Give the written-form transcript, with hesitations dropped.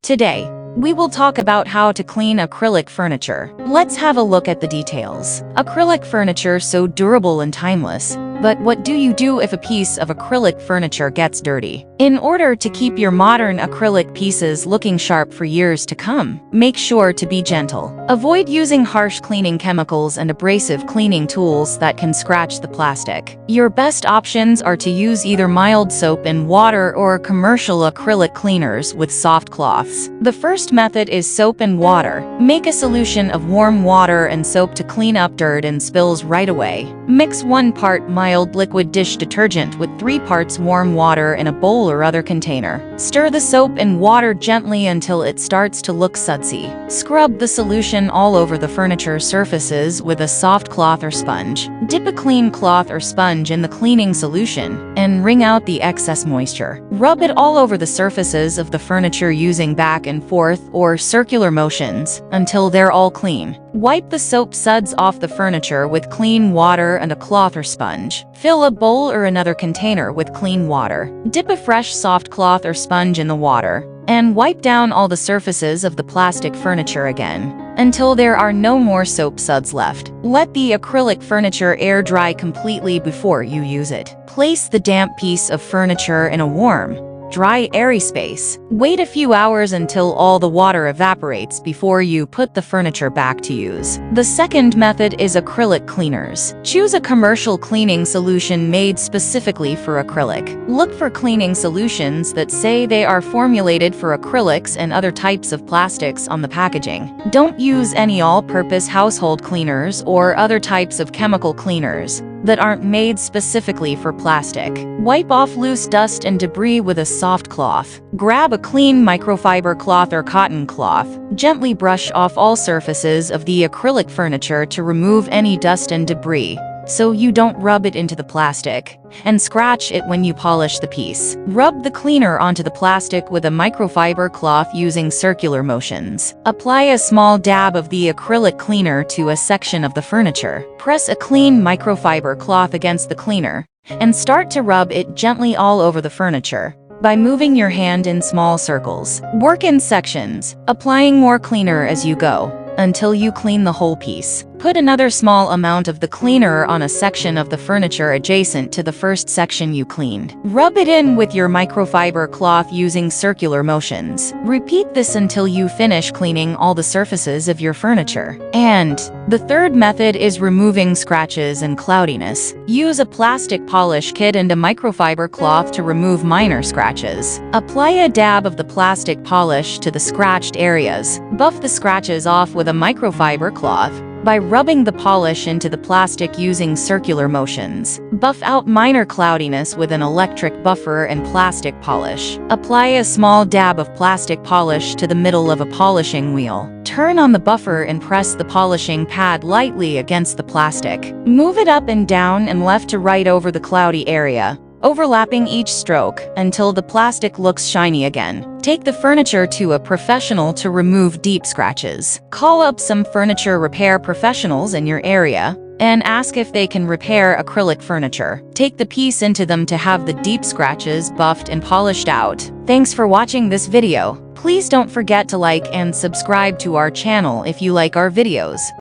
Today, we will talk about how to clean acrylic furniture. Let's have a look at the details. Acrylic furniture so durable and timeless. But what do you do if a piece of acrylic furniture gets dirty? In order to keep your modern acrylic pieces looking sharp for years to come, make sure to be gentle. Avoid using harsh cleaning chemicals and abrasive cleaning tools that can scratch the plastic. Your best options are to use either mild soap and water or commercial acrylic cleaners with soft cloths. The first method is soap and water. Make a solution of warm water and soap to clean up dirt and spills right away. Mix 1 part mild liquid dish detergent with 3 parts warm water in a bowl or other container. Stir the soap and water gently until it starts to look sudsy. Scrub the solution all over the furniture surfaces with a soft cloth or sponge. Dip a clean cloth or sponge in the cleaning solution and wring out the excess moisture. Rub it all over the surfaces of the furniture using back and forth or circular motions until they're all clean. Wipe the soap suds off the furniture with clean water and a cloth or sponge. Fill a bowl or another container with clean water. Dip a fresh soft cloth or sponge in the water and wipe down all the surfaces of the plastic furniture again until there are no more soap suds left. Let the acrylic furniture air dry completely before you use it. Place the damp piece of furniture in a warm, dry, airy space. Wait a few hours until all the water evaporates before you put the furniture back to use. The second method is acrylic cleaners. Choose a commercial cleaning solution made specifically for acrylic. Look for cleaning solutions that say they are formulated for acrylics and other types of plastics on the packaging. Don't use any all-purpose household cleaners or other types of chemical cleaners that aren't made specifically for plastic. Wipe off loose dust and debris with a soft cloth. Grab a clean microfiber cloth or cotton cloth. Gently brush off all surfaces of the acrylic furniture to remove any dust and debris, so you don't rub it into the plastic and scratch it when you polish the piece. Rub the cleaner onto the plastic with a microfiber cloth using circular motions. Apply a small dab of the acrylic cleaner to a section of the furniture. Press a clean microfiber cloth against the cleaner and start to rub it gently all over the furniture by moving your hand in small circles. Work in sections, applying more cleaner as you go until you clean the whole piece. Put another small amount of the cleaner on a section of the furniture adjacent to the first section you cleaned. Rub it in with your microfiber cloth using circular motions. Repeat this until you finish cleaning all the surfaces of your furniture. And the third method is removing scratches and cloudiness. Use a plastic polish kit and a microfiber cloth to remove minor scratches. Apply a dab of the plastic polish to the scratched areas. Buff the scratches off with a microfiber cloth by rubbing the polish into the plastic using circular motions. Buff out minor cloudiness with an electric buffer and plastic polish. Apply a small dab of plastic polish to the middle of a polishing wheel. Turn on the buffer and press the polishing pad lightly against the plastic. Move it up and down and left to right over the cloudy area, overlapping each stroke until the plastic looks shiny again. Take the furniture to a professional to remove deep scratches. Call up some furniture repair professionals in your area and ask if they can repair acrylic furniture. Take the piece into them to have the deep scratches buffed and polished out. Thanks for watching this video. Please don't forget to like and subscribe to our channel if you like our videos.